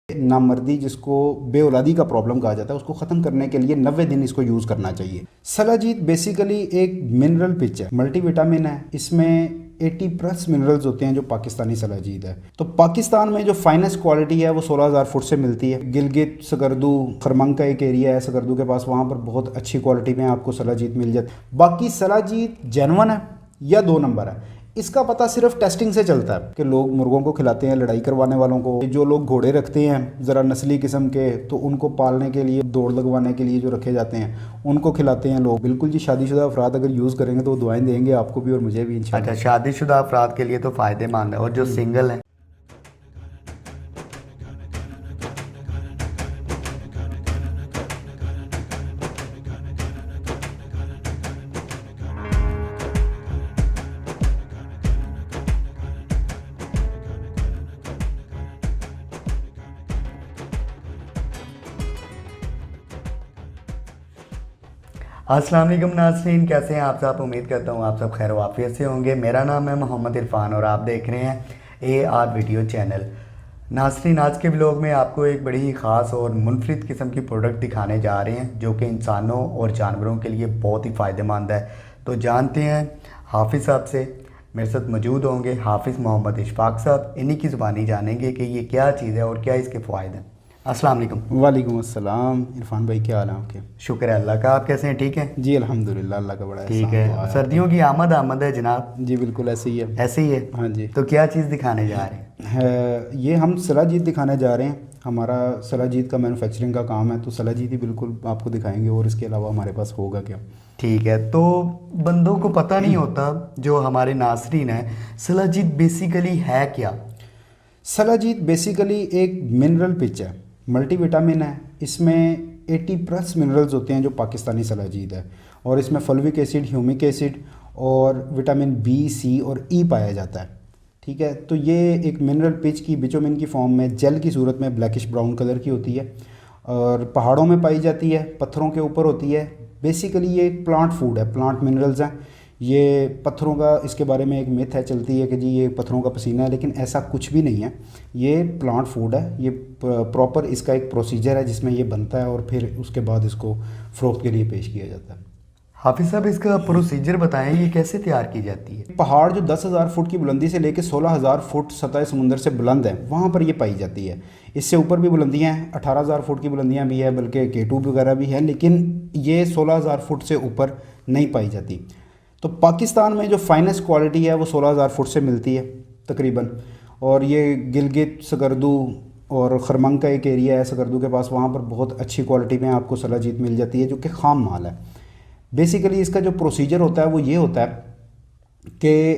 नामर्दी जिसको बेऔलादी का प्रॉब्लम कहा जाता है उसको ख़त्म करने के लिए 90 दिन इसको यूज़ करना चाहिए। सलाजीत बेसिकली एक मिनरल पिच है, मल्टीविटामिन है, इसमें 80+ मिनरल्स होते हैं जो पाकिस्तानी सलाजीत है। तो पाकिस्तान में जो फाइनेस्ट क्वालिटी है वो 16,000 फुट से मिलती है। गिलगित, सकर्दू, खरमंग का एक एरिया है सकर्दू के पास, वहाँ पर बहुत अच्छी क्वालिटी में आपको सलाजीत मिल जाती है। बाकी सलाजीत जेन्युइन है या 2 नंबर है, इसका पता सिर्फ टेस्टिंग से चलता है कि लोग मुर्गों को खिलाते हैं, लड़ाई करवाने वालों को। जो लोग घोड़े रखते हैं ज़रा नस्ली किस्म के, तो उनको पालने के लिए, दौड़ लगवाने के लिए जो रखे जाते हैं उनको खिलाते हैं लोग। बिल्कुल जी, शादीशुदा अफराद अगर यूज़ करेंगे तो वो दुआएं देंगे आपको भी और मुझे भी इंशाल्लाह। अच्छा, शादीशुदा अफराद के लिए तो फ़ायदेमंद है, और जो सिंगल है? अस्सलाम वालेकुम नाज़रीन, कैसे हैं आप सब? उम्मीद करता हूँ आप सब खैर वाफियत से होंगे। मेरा नाम है मोहम्मद इरफान और आप देख रहे हैं AR वीडियो चैनल। नाज़रीन, आज के व्लॉग में आपको एक बड़ी ही ख़ास और मुनफरिद किस्म की प्रोडक्ट दिखाने जा रहे हैं जो कि इंसानों और जानवरों के लिए बहुत ही फ़ायदेमंद है। तो जानते हैं हाफिज़ साहब से। मेरे साथ मौजूद होंगे हाफिज़ मोहम्मद इशफाक साहब। इन्हीं की ज़ुबानी जानेंगे कि ये क्या चीज़ है और क्या इसके फ़ायदे हैं। अस्सलाम वालेकुम। वालेकुम अस्सलाम। इरफान भाई, क्या हाल है आपके? शुक्र है अल्लाह का, आप कैसे हैं? ठीक हैं जी अल्हम्दुलिल्लाह, अल्लाह का बड़ा ठीक एहसान है। दुआ है। सर्दियों की आमद है जनाब। जी बिल्कुल ऐसे ही है। ऐसे ही है। हाँ जी। तो क्या चीज़ दिखाने जा रहे हैं? ये हम सलाजीत दिखाने जा रहे हैं। हमारा सलाजीत का मैन्युफैक्चरिंग का काम है, तो सलाजीत ही बिल्कुल आपको दिखाएंगे और इसके अलावा हमारे पास होगा क्या। ठीक है। तो बंदों को पता नहीं होता, जो हमारे नाज़रीन हैं, सलाजीत बेसिकली है क्या? सलाजीत बेसिकली एक मिनरल पिच है, मल्टीविटामिन है, इसमें 80+ मिनरल्स होते हैं जो पाकिस्तानी सलाजीत है, और इसमें फॉल्विक एसिड, ह्यूमिक एसिड और विटामिन बी, सी और ई पाया जाता है। ठीक है, तो ये एक मिनरल पिच की बिचोमिन की फॉर्म में जेल की सूरत में ब्लैकिश ब्राउन कलर की होती है और पहाड़ों में पाई जाती है, पत्थरों के ऊपर होती है। बेसिकली ये एक प्लांट फूड है, प्लांट मिनरल्स हैं ये। पत्थरों का इसके बारे में एक मिथ है चलती है कि जी ये पत्थरों का पसीना है, लेकिन ऐसा कुछ भी नहीं है। ये प्लांट फूड है। ये प्रॉपर इसका एक प्रोसीजर है जिसमें ये बनता है और फिर उसके बाद इसको फ़रोख्त के लिए पेश किया जाता है। हाफिज़ साहब, इसका प्रोसीजर बताएं, ये कैसे तैयार की जाती है? पहाड़ जो 10,000 फुट की बुलंदी से लेकर 16,000 फुट सतह समुंदर से बुलंद है, वहाँ पर ये पाई जाती है। इससे ऊपर भी बुलंदियाँ हैं, 18,000 फुट की बुलंदियाँ भी है, बल्कि K2 वगैरह भी है, लेकिन ये 16,000 फुट से ऊपर नहीं पाई जाती। तो पाकिस्तान में जो फाइनेस्ट क्वालिटी है वो 16,000 फुट से मिलती है तकरीबन। और ये गिलगित, सकर्दू और खरमंग का एक एरिया है सकर्दू के पास, वहाँ पर बहुत अच्छी क्वालिटी में आपको सलाजीत मिल जाती है जो कि ख़ाम माल है। बेसिकली इसका जो प्रोसीजर होता है वो ये होता है कि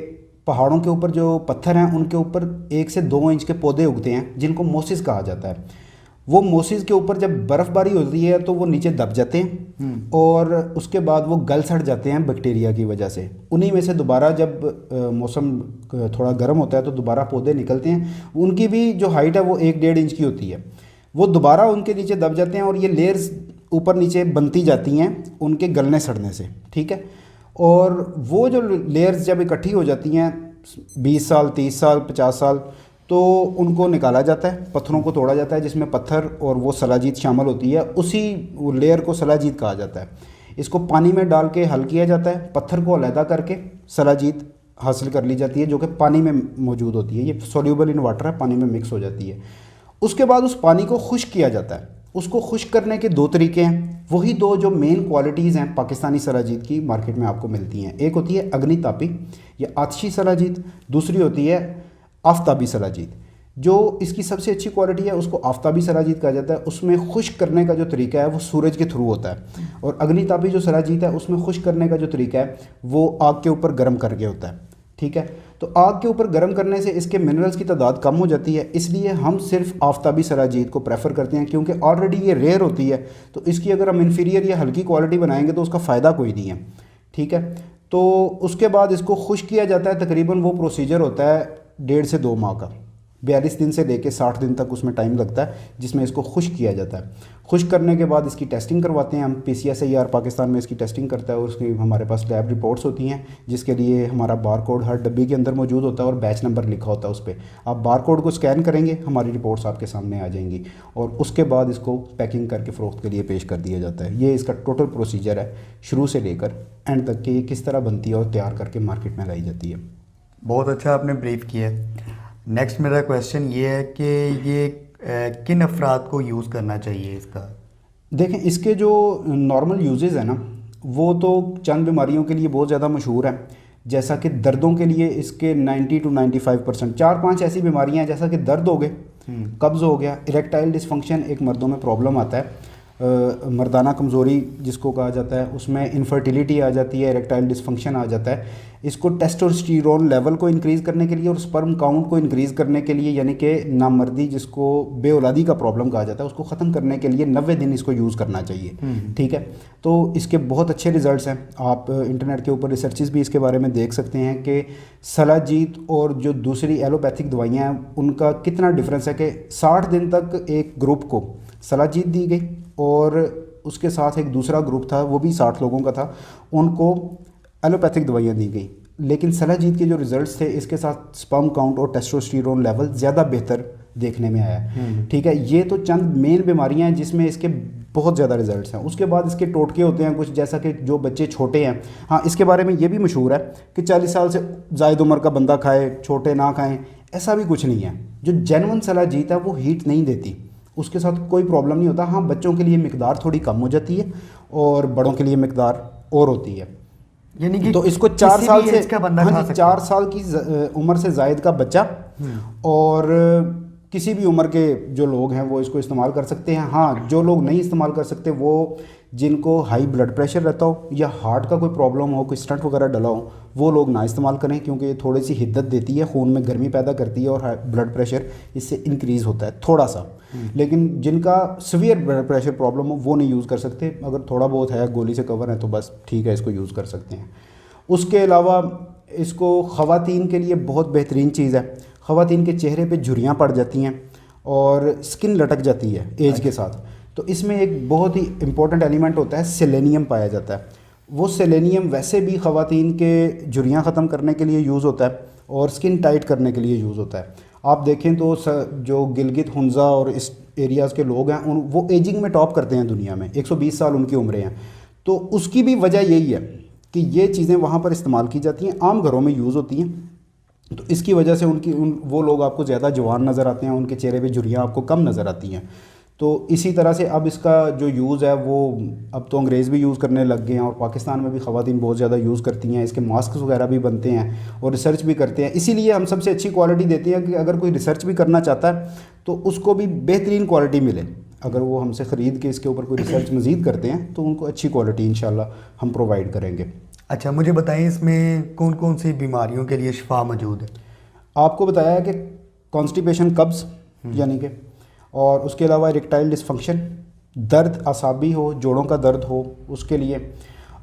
पहाड़ों के ऊपर जो पत्थर हैं उनके ऊपर 1 से 2 इंच के पौधे उगते हैं जिनको मोसिस कहा जाता है। वो मोसिस के ऊपर जब बर्फ़बारी होती है तो वो नीचे दब जाते हैं और उसके बाद वो गल सड़ जाते हैं बैक्टीरिया की वजह से। उन्हीं में से दोबारा जब मौसम थोड़ा गर्म होता है तो दोबारा पौधे निकलते हैं। उनकी भी जो हाइट है वो 1-1.5 इंच की होती है। वो दोबारा उनके नीचे दब जाते हैं और ये लेयर्स ऊपर नीचे बनती जाती हैं उनके गलने सड़ने से। ठीक है, और वो जो लेयर्स जब इकट्ठी हो जाती हैं 20 साल, 30 साल, 50 साल, तो उनको निकाला जाता है, पत्थरों को तोड़ा जाता है जिसमें पत्थर और वो सलाजीत शामिल होती है। उसी लेयर को सलाजीत कहा जाता है। इसको पानी में डाल के हल किया जाता है, पत्थर को अलहदा करके सलाजीत हासिल कर ली जाती है जो कि पानी में मौजूद होती है। ये सोल्यूबल इन वाटर है, पानी में मिक्स हो जाती है। उसके बाद उस पानी को खुश्क किया जाता है। उसको खुश्क करने के 2 तरीके हैं। वही 2 जो मेन क्वालिटीज़ हैं पाकिस्तानी सलाजीत की मार्केट में आपको मिलती हैं। एक होती है अग्नितापी या आतिशी सलाजीत, दूसरी होती है आफ्ताबी सलाजीत। जो इसकी सबसे अच्छी क्वालिटी है उसको आफ्ताबी सलाजीत कहा जाता है। उसमें खुश्क करने का जो तरीका है वो सूरज के थ्रू होता है, और अग्नितापी जो सलाजीत है उसमें खुश्क करने का जो तरीका है वो आग के ऊपर गर्म करके होता है। ठीक है, तो आग के ऊपर गर्म करने से इसके मिनरल्स की तादाद कम हो जाती है, इसलिए हम सिर्फ आफ्ताबी सलाजीत को प्रेफर करते हैं क्योंकि ऑलरेडी ये रेयर होती है। तो इसकी अगर हम इन्फीरियर या हल्की क्वालिटी बनाएंगे तो उसका फ़ायदा कोई नहीं है। ठीक है, तो उसके बाद इसको खुश्क किया जाता है। तकरीबन वो प्रोसीजर होता है 1.5 से 2 माह का। 42 दिन से लेके 60 दिन तक उसमें टाइम लगता है, जिसमें इसको खुश्क किया जाता है। खुश्क करने के बाद इसकी टेस्टिंग करवाते हैं हम, PCSIR पाकिस्तान में इसकी टेस्टिंग करता है और उसकी हमारे पास लैब रिपोर्ट्स होती हैं, जिसके लिए हमारा बार कोड हर डब्बी के अंदर मौजूद होता है और बैच नंबर लिखा होता है उस पर। आप बार कोड को स्कैन करेंगे, हमारी रिपोर्ट्स आपके सामने आ जाएंगी और उसके बाद इसको पैकिंग करके फ़रोख्त के लिए पेश कर दिया जाता है। ये इसका टोटल प्रोसीजर है शुरू से लेकर एंड तक कि ये किस तरह बनती है और तैयार करके मार्केट में लाई जाती है। बहुत अच्छा आपने ब्रीफ किया है। नेक्स्ट मेरा क्वेश्चन ये है कि ये किन अफराद को यूज़ करना चाहिए इसका? देखें, इसके जो नॉर्मल यूजेस है ना, वो तो चंद बीमारियों के लिए बहुत ज़्यादा मशहूर है। जैसा कि दर्दों के लिए इसके 90 to 95%, 4-5 ऐसी बीमारियां हैं जैसा कि दर्द हो गए, कब्ज़ हो गया, इरेक्टाइल डिसफंक्शन एक मर्दों में प्रॉब्लम आता है, मर्दाना कमज़ोरी जिसको कहा जाता है, उसमें इनफर्टिलिटी आ जाती है, इरेक्टाइल डिसफंक्शन आ जाता है। इसको टेस्टोस्टेरोन लेवल को इंक्रीज़ करने के लिए और स्पर्म काउंट को इंक्रीज़ करने के लिए, यानी कि नामर्दी जिसको बेऔलादी का प्रॉब्लम कहा जाता है, उसको ख़त्म करने के लिए 90 दिन इसको यूज़ करना चाहिए। ठीक है, तो इसके बहुत अच्छे रिज़ल्ट्स हैं। आप इंटरनेट के ऊपर रिसर्चेस भी इसके बारे में देख सकते हैं कि सलाजीत और जो दूसरी एलोपैथिक दवाइयाँ हैं उनका कितना डिफरेंस है कि 60 दिन तक एक ग्रुप को सलाजीत दी गई और उसके साथ एक दूसरा ग्रुप था, वो भी 60 लोगों का था, उनको एलोपैथिक दवाइयाँ दी गई। लेकिन सलाजीत के जो रिजल्ट्स थे, इसके साथ स्पर्म काउंट और टेस्टोस्टेरोन लेवल ज़्यादा बेहतर देखने में आया। ठीक है, ये तो चंद मेन बीमारियां हैं जिसमें इसके बहुत ज़्यादा रिजल्ट्स हैं। उसके बाद इसके टोटके होते हैं कुछ, जैसा कि जो बच्चे छोटे हैं, हाँ इसके बारे में ये भी मशहूर है कि 40 साल से ज़ायद उम्र का बंदा खाए, छोटे ना खाएँ, ऐसा भी कुछ नहीं है। जो जेन्युइन सलाजीत है वो हीट नहीं देती, उसके साथ कोई प्रॉब्लम नहीं होता। हाँ, बच्चों के लिए मिकदार थोड़ी कम हो जाती है और बड़ों के लिए मिकदार और होती है। यानी कि तो इसको 4 साल से का बंदा हाँ खा जी, सकता 4 साल की उम्र से जायद का बच्चा और किसी भी उम्र के जो लोग हैं वो इसको इस्तेमाल कर सकते हैं। हाँ, जो लोग नहीं इस्तेमाल कर सकते वो जिनको हाई ब्लड प्रेशर रहता हो या हार्ट का कोई प्रॉब्लम हो, कोई स्टंट वगैरह डला हो, वो लोग ना इस्तेमाल करें, क्योंकि ये थोड़ी सी हिद्दत देती है, खून में गर्मी पैदा करती है और ब्लड प्रेशर इससे इंक्रीज़ होता है थोड़ा सा। लेकिन जिनका सीवियर ब्लड प्रेशर प्रॉब्लम हो वो नहीं यूज़ कर सकते। अगर थोड़ा बहुत है, गोली से कवर है, तो बस ठीक है, इसको यूज़ कर सकते हैं। उसके अलावा इसको ख़वातीन के लिए बहुत बेहतरीन चीज़ है। ख़वातीन के चेहरे पे झुर्रियाँ पड़ जाती हैं और स्किन लटक जाती है एज के साथ, तो इसमें एक बहुत ही इंपॉर्टेंट एलिमेंट होता है, सेलेनियम पाया जाता है। वो सेलेनियम वैसे भी ख़वातीन के झुर्रियाँ ख़त्म करने के लिए यूज़ होता है और स्किन टाइट करने के लिए यूज़ होता है। आप देखें तो जो गिलगित हुंज़ा और इस एरियाज़ के लोग हैं वो एजिंग में टॉप करते हैं दुनिया में, 120 साल उनकी उम्रें हैं। तो उसकी भी वजह यही है कि ये चीज़ें वहाँ पर इस्तेमाल की जाती हैं, आम घरों में यूज़ होती हैं। तो इसकी वजह से वो लोग आपको ज़्यादा जवान नज़र आते हैं, उनके चेहरे पे झुर्रियाँ आपको कम नज़र आती हैं। तो इसी तरह से अब इसका जो यूज़ है वो अब तो अंग्रेज़ भी यूज़ करने लग गए हैं और पाकिस्तान में भी ख़वातीन बहुत ज़्यादा यूज़ करती हैं। इसके मास्क वगैरह भी बनते हैं और रिसर्च भी करते हैं। इसीलिए हम सबसे अच्छी क्वालिटी देते हैं कि अगर कोई रिसर्च भी करना चाहता है तो उसको भी बेहतरीन क्वालिटी मिले। अगर वो हमसे ख़रीद के इसके ऊपर कोई रिसर्च मज़ीद करते हैं तो उनको अच्छी क्वालिटी इंशाल्लाह हम प्रोवाइड करेंगे। अच्छा, मुझे बताएं इसमें कौन कौन सी बीमारियों के लिए शिफा मौजूद है? आपको बताया है कि कॉन्स्टिपेशन, कब्ज़ यानी कि, और उसके अलावा इरेक्टाइल डिसफंक्शन, दर्द असाबी हो, जोड़ों का दर्द हो उसके लिए,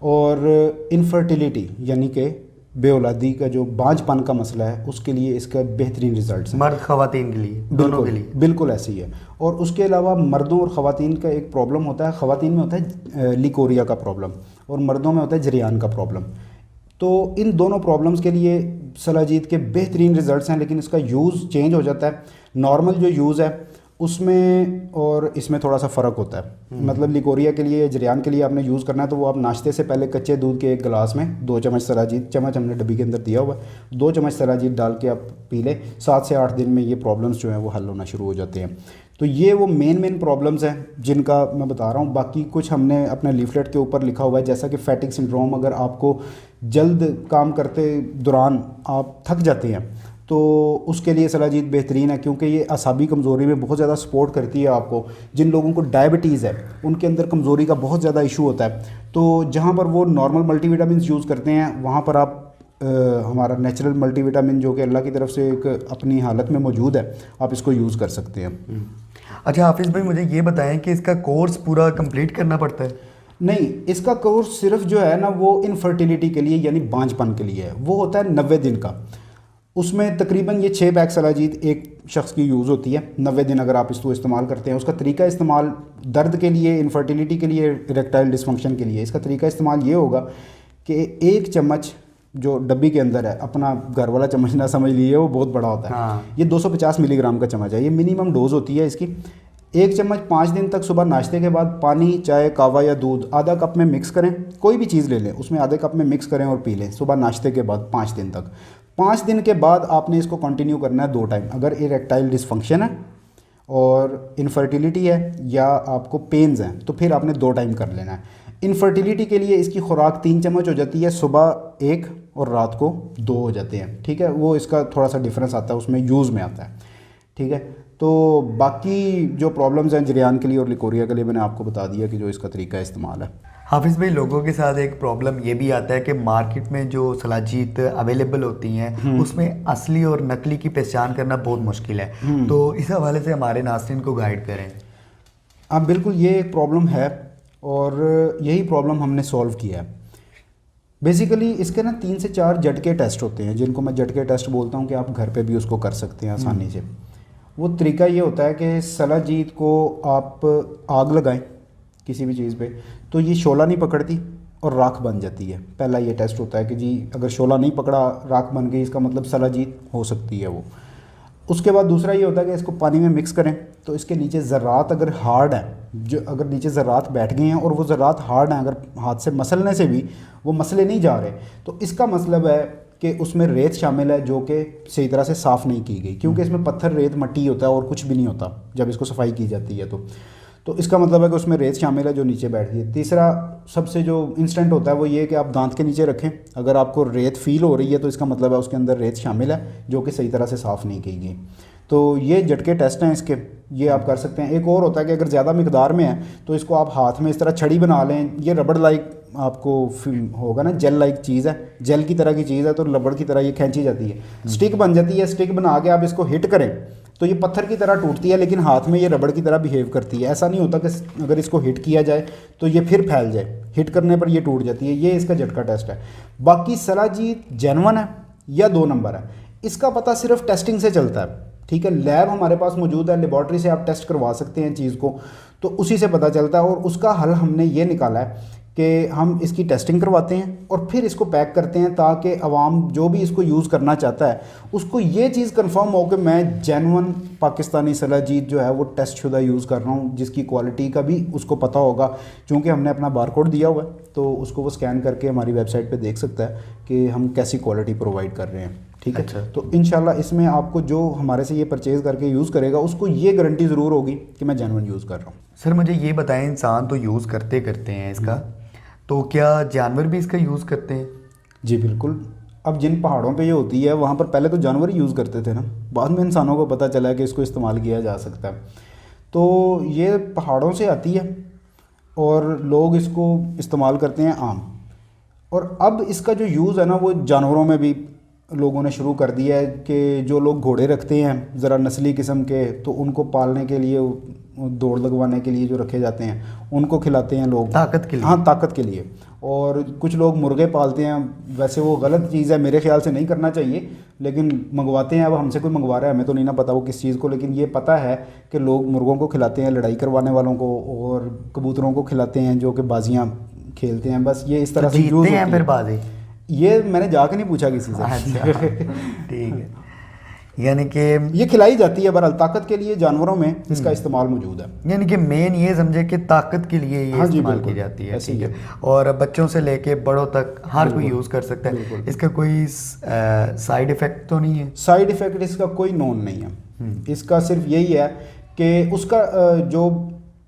और इनफर्टिलिटी यानी कि बेऔलादी का जो बांझपन का मसला है उसके लिए इसका बेहतरीन रिजल्ट्स हैं। मर्द ख़वातीन के लिए, दोनों के लिए बिल्कुल ऐसी है। और उसके अलावा मर्दों और ख़वातीन का एक प्रॉब्लम होता है, ख़वातीन में होता है लिकोरिया का प्रॉब्लम और मर्दों में होता है जरियान का प्रॉब्लम। तो इन दोनों प्रॉब्लम्स के लिए सलाजीत के बेहतरीन रिजल्ट्स हैं, लेकिन इसका यूज़ चेंज हो जाता है। नॉर्मल जो यूज़ है उसमें और इसमें थोड़ा सा फ़र्क होता है। मतलब लिकोरिया के लिए, जरियान के लिए आपने यूज़ करना है तो वो आप नाश्ते से पहले कच्चे दूध के एक गिलास में 2 चम्मच सलाजीत, चम्मच हमने डब्बी के अंदर दिया हुआ है, 2 चम्मच सलाजीत डाल के आप पी लें। 7 से 8 दिन में ये प्रॉब्लम्स जो हैं वो हल होना शुरू हो जाते हैं। तो ये वो मेन प्रॉब्लम्स हैं जिनका मैं बता रहा हूँ। बाकी कुछ हमने अपने लीफलेट के ऊपर लिखा हुआ है, जैसा कि फैटिक सिंड्रोम, अगर आपको जल्द काम करते दौरान आप थक जाते हैं तो उसके लिए सलाजीत बेहतरीन है, क्योंकि ये असाबी कमज़ोरी में बहुत ज़्यादा सपोर्ट करती है आपको। जिन लोगों को डायबिटीज़ है उनके अंदर कमज़ोरी का बहुत ज़्यादा इशू होता है, तो जहाँ पर वो नॉर्मल मल्टीविटामिन यूज़ करते हैं वहाँ पर आप हमारा नेचुरल मल्टीविटामिन जो कि अल्लाह की तरफ से एक अपनी हालत में मौजूद है, आप इसको यूज़ कर सकते हैं। अच्छा हाफिज़ भाई, मुझे ये बताएं कि इसका कोर्स पूरा कंप्लीट करना पड़ता है? नहीं, इसका कोर्स सिर्फ जो है ना वो इनफर्टिलिटी के लिए यानी बांझपन के लिए है। वो होता है 90 दिन का। उसमें तकरीबन ये 6 पैक सलाजीत एक शख्स की यूज़ होती है 90 दिन अगर आप इसको इस्तेमाल करते हैं। उसका तरीका इस्तेमाल दर्द के लिए, इनफर्टिलिटी के लिए, इरेक्टाइल डिसफंक्शन के लिए, इसका तरीका इस्तेमाल ये होगा कि 1 चम्मच जो डब्बी के अंदर है, अपना घर वाला चम्मच ना समझ लीजिए, वो बहुत बड़ा होता है। हाँ। ये 250 मिलीग्राम का चम्मच है, ये मिनिमम डोज होती है इसकी। 1 चम्मच 5 दिन तक सुबह नाश्ते के बाद पानी, चाय, कावा या दूध आधा कप में मिक्स करें। कोई भी चीज़ ले लें, उसमें आधे कप में मिक्स करें और पी लें सुबह नाश्ते के बाद 5 दिन तक। 5 दिन के बाद आपने इसको कंटिन्यू करना है 2 टाइम। अगर इरेक्टाइल डिसफंक्शन है और इनफर्टिलिटी है या आपको पेन्स हैं तो फिर आपने 2 टाइम कर लेना है। इनफर्टिलिटी के लिए इसकी खुराक 3 चम्मच हो जाती है, सुबह 1 और रात को 2 हो जाते हैं। ठीक है, वो इसका थोड़ा सा डिफरेंस आता है, उसमें यूज़ में आता है। ठीक है, तो बाकी जो प्रॉब्लम्स हैं जरियान के लिए और लिकोरिया के लिए मैंने आपको बता दिया कि जो इसका तरीका इस्तेमाल है। हाफिज़ भाई, लोगों के साथ एक प्रॉब्लम ये भी आता है कि मार्केट में जो सलाजीत अवेलेबल होती हैं उसमें असली और नकली की पहचान करना बहुत मुश्किल है, तो इस हवाले से हमारे नाज़रीन को गाइड करें। अब बिल्कुल ये एक प्रॉब्लम है और यही प्रॉब्लम हमने सॉल्व किया है। बेसिकली इसके ना 3 से 4 झटके टेस्ट होते हैं, जिनको मैं झटके टेस्ट बोलता हूँ कि आप घर पे भी उसको कर सकते हैं आसानी से। वो तरीका ये होता है कि सलाजीत को आप आग लगाएं किसी भी चीज़ पे, तो ये शोला नहीं पकड़ती और राख बन जाती है। पहला ये टेस्ट होता है कि जी अगर शोला नहीं पकड़ा, राख बन गई, इसका मतलब सलाजीत हो सकती है वो। उसके बाद दूसरा ये होता है कि इसको पानी में मिक्स करें तो इसके नीचे ज़रात अगर हार्ड हैं, जो अगर नीचे ज़रात बैठ गए हैं और वो ज़रात हार्ड हैं, अगर हाथ से मसलने से भी वो मसले नहीं जा रहे, तो इसका मतलब है कि उसमें रेत शामिल है जो कि सही तरह से साफ़ नहीं की गई, क्योंकि इसमें पत्थर, रेत, मट्टी होता है और कुछ भी नहीं होता जब इसको सफाई की जाती है। तो इसका मतलब है कि उसमें रेत शामिल है जो नीचे बैठ गई। तीसरा सबसे जो इंस्टेंट होता है वो ये कि आप दांत के नीचे रखें, अगर आपको रेत फील हो रही है तो इसका मतलब है उसके अंदर रेत शामिल है जो कि सही तरह से साफ़ नहीं की गई। तो ये झटके टेस्ट हैं इसके, ये आप कर सकते हैं। एक और होता है कि अगर ज़्यादा मिकदार में है तो इसको आप हाथ में इस तरह छड़ी बना लें। ये रबड़ लाइक आपको होगा ना, जेल लाइक चीज़ है, जेल की तरह की चीज़ है, तो रबड़ की तरह ये खींची जाती है, स्टिक बन जाती है। स्टिक बना के आप इसको हिट करें तो ये पत्थर की तरह टूटती है, लेकिन हाथ में ये रबड़ की तरह बिहेव करती है। ऐसा नहीं होता कि अगर इसको हिट किया जाए तो ये फिर फैल जाए, हिट करने पर ये टूट जाती है। ये इसका झटका टेस्ट है। बाकी सलाजीत जेन्युइन है या 2 नंबर है, इसका पता सिर्फ टेस्टिंग से चलता है। ठीक है, लैब हमारे पास मौजूद है, लेबॉर्ट्री से आप टेस्ट करवा सकते हैं चीज़ को, तो उसी से पता चलता है। और उसका हल हमने ये निकाला है कि हम इसकी टेस्टिंग करवाते हैं और फिर इसको पैक करते हैं ताकि अवाम जो भी इसको यूज़ करना चाहता है उसको ये चीज़ कंफर्म हो कि मैं जेन्युइन पाकिस्तानी सलाजीत जो है वो टेस्ट शुदा यूज़ कर रहा हूँ, जिसकी क्वालिटी का भी उसको पता होगा, क्योंकि हमने अपना बारकोड दिया हुआ है तो उसको वो स्कैन करके हमारी वेबसाइट पे देख सकता है कि हम कैसी क्वालिटी प्रोवाइड कर रहे हैं। ठीक है, अच्छा। तो इंशाल्लाह इसमें आपको जो हमारे से ये परचेज़ करके यूज़ करेगा उसको ये गारंटी ज़रूर होगी कि मैं जेन्युइन यूज़ कर रहा हूँ। सर मुझे ये बताएं, इंसान तो यूज़ करते हैं इसका, तो क्या जानवर भी इसका यूज़ करते हैं? जी बिल्कुल। अब जिन पहाड़ों पे ये होती है वहाँ पर पहले तो जानवर ही यूज़ करते थे ना, बाद में इंसानों को पता चला कि इसको इस्तेमाल किया जा सकता है। तो ये पहाड़ों से आती है और लोग इसको इस्तेमाल करते हैं आम। और अब इसका जो यूज़ है ना वो जानवरों में भी लोगों ने शुरू कर दिया है कि जो लोग घोड़े रखते हैं ज़रा नस्ली किस्म के, तो उनको पालने के लिए, दौड़ लगवाने के लिए जो रखे जाते हैं उनको खिलाते हैं लोग, ताकत के लिए। हाँ, ताकत के लिए। और कुछ लोग मुर्गे पालते हैं, वैसे वो गलत चीज़ है, मेरे ख्याल से नहीं करना चाहिए, लेकिन मंगवाते हैं। अब हमसे कोई मंगवा रहा है, हमें तो नहीं ना पता वो किस चीज़ को, लेकिन ये पता है कि लोग मुर्गों को खिलाते हैं, लड़ाई करवाने वालों को, और कबूतरों को खिलाते हैं जो कि बाजियाँ खेलते हैं। बस ये इस तरह से यूज़ होती है। फिर बाजी ये मैंने जाके नहीं पूछा किसी से। अच्छा, ठीक है, यानी कि ये खिलाई जाती है। बहरहाल ताकत के लिए जानवरों में इसका इस्तेमाल मौजूद है। यानी कि मेन ये समझे कि ताकत के लिए ये हाँ जी, इस्तेमाल बिल्कुल, की जाती है। ऐसे ठीक ही है, और बच्चों से लेके बड़ों तक हर कोई यूज़ कर सकता है। बिल्कुल। इसका कोई साइड इफ़ेक्ट तो नहीं है? साइड इफ़ेक्ट इसका कोई नोन नहीं है। इसका सिर्फ यही है कि उसका जो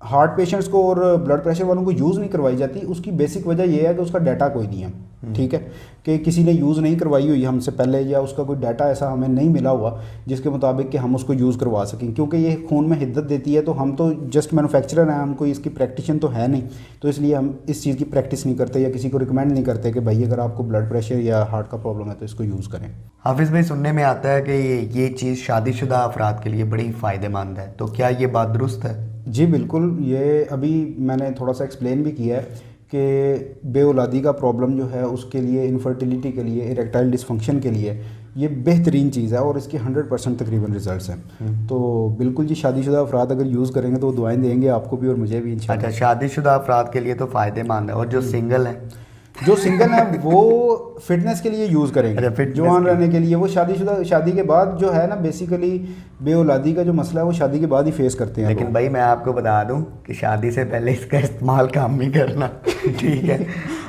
हार्ट पेशेंट्स को और ब्लड प्रेशर वालों को यूज़ नहीं करवाई जाती, उसकी बेसिक वजह यह है कि उसका डाटा कोई नहीं है। ठीक है, कि किसी ने यूज़ नहीं करवाई हुई हमसे पहले, या उसका कोई डाटा ऐसा हमें नहीं मिला हुआ जिसके मुताबिक कि हम उसको यूज़ करवा सकें, क्योंकि ये खून में हिद्दत देती है। तो हम तो जस्ट मैन्युफैक्चरर हैं, हम कोई इसकी प्रैक्टिशन तो है नहीं, तो इसलिए हम इस चीज़ की प्रैक्टिस नहीं करते या किसी को रिकमेंड नहीं करते कि भाई अगर आपको ब्लड प्रेशर या हार्ट का प्रॉब्लम है तो इसको यूज़ करें। हाफिज़ भाई, सुनने में आता है कि ये चीज़ शादीशुदा अफराद के लिए बड़ी फ़ायदेमंद है, तो क्या ये बात दुरुस्त है? जी बिल्कुल। ये अभी मैंने थोड़ा सा एक्सप्लेन भी किया है कि बेऔलादी का प्रॉब्लम जो है उसके लिए, इनफर्टिलिटी के लिए, इरेक्टाइल डिसफंक्शन के लिए ये बेहतरीन चीज़ है और इसके 100% तकरीबन रिजल्ट्स हैं। तो बिल्कुल जी, शादीशुदा अफराद अगर यूज़ करेंगे तो वो दुआएं देंगे आपको भी और मुझे भी इंशाल्लाह। अच्छा, शादीशुदा अफराद के लिए तो फ़ायदेमंद है, और जो सिंगल है? जो सिंगल है वो फिटनेस के लिए यूज़ करेंगे। अच्छा, fitness जवान के रहने के लिए। वो शादी के बाद जो है ना, बेसिकली बेऔलादी का जो मसला है वो शादी के बाद ही फेस करते हैं लेकिन लोग। भाई मैं आपको बता दूं कि शादी से पहले इसका इस्तेमाल कम ही करना। ठीक है।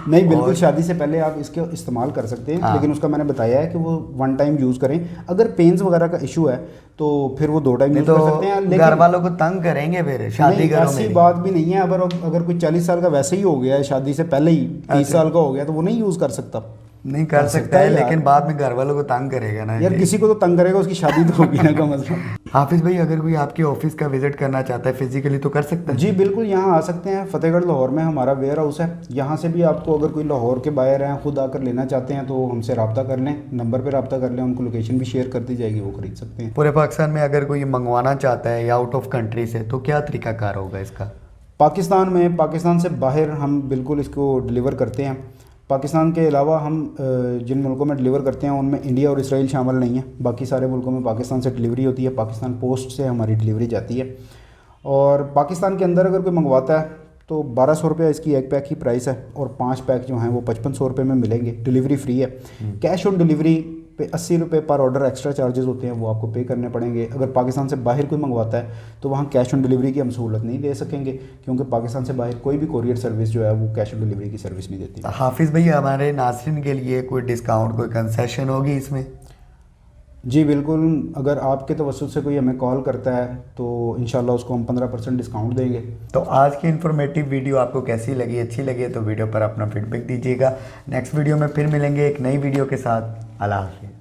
नहीं, बिल्कुल और- शादी से पहले आप इसके इस्तेमाल कर सकते हैं, हाँ। लेकिन उसका मैंने बताया है कि वो 1 टाइम यूज़ करें। अगर पेन्स वगैरह का इशू है तो फिर वो 2 टाइम नहीं यूज़ तो कर सकते हैं। घर लेकिन वालों को तंग करेंगे फिर शादी नहीं, करो ऐसी मेरी। बात भी नहीं है। अगर कोई 40 साल का वैसे ही हो गया है शादी से पहले ही, 30 साल का हो गया, तो वो नहीं यूज़ कर सकता। नहीं कर सकता है, लेकिन बाद में घर वालों को तंग करेगा ना यार ये। किसी को तो तंग करेगा, उसकी शादी तो होगी ना, का मसला। हाफिज भाई, अगर कोई आपके ऑफिस का विजिट करना चाहता है फिजिकली तो कर सकता है? जी बिल्कुल, यहाँ आ सकते हैं। फतेहगढ़ लाहौर में हमारा वेयर हाउस है। यहाँ से भी आपको अगर कोई लाहौर के बायर हैं, खुद आकर लेना चाहते हैं तो हमसे रब्ता कर लें, नंबर पर रब्ता कर लें, उनको लोकेशन भी शेयर कर दी जाएगी, वो खरीद सकते हैं। पूरे पाकिस्तान में अगर कोई मंगवाना चाहता है या आउट ऑफ कंट्री से, तो क्या तरीकाकार होगा इसका? पाकिस्तान से बाहर हम बिल्कुल इसको डिलीवर करते हैं। पाकिस्तान के अलावा हम जिन मुल्कों में डिलीवर करते हैं उनमें इंडिया और इसराइल शामिल नहीं है। बाकी सारे मुल्कों में पाकिस्तान से डिलीवरी होती है। पाकिस्तान पोस्ट से हमारी डिलीवरी जाती है। और पाकिस्तान के अंदर अगर कोई मंगवाता है तो 1200 रुपये इसकी एक पैक की प्राइस है, और 5 पैक जो हैं वो 5500 रुपये में मिलेंगे। डिलीवरी फ्री है। कैश ऑन डिलीवरी पे 80 रुपये पर ऑर्डर एक्स्ट्रा चार्जेस होते हैं, वो आपको पे करने पड़ेंगे। अगर पाकिस्तान से बाहर कोई मंगवाता है तो वहाँ कैश ऑन डिलीवरी की हम सहूलत नहीं दे सकेंगे, क्योंकि पाकिस्तान से बाहर कोई भी कोरियर सर्विस जो है वो कैश ऑन डिलीवरी की सर्विस नहीं देती। हाफिज़ भैया, हमारे नाज़रीन के लिए कोई डिस्काउंट, कोई कंसेशन होगी इसमें? जी बिल्कुल, अगर आपके तवज्जुह से कोई हमें कॉल करता है तो इंशाल्लाह उसको हम 15% डिस्काउंट देंगे। तो आज की इन्फॉर्मेटिव वीडियो आपको कैसी लगी? अच्छी लगी तो वीडियो पर अपना फीडबैक दीजिएगा। नेक्स्ट वीडियो में फिर मिलेंगे एक नई वीडियो के साथ। अल्लाह हाफ़िज़।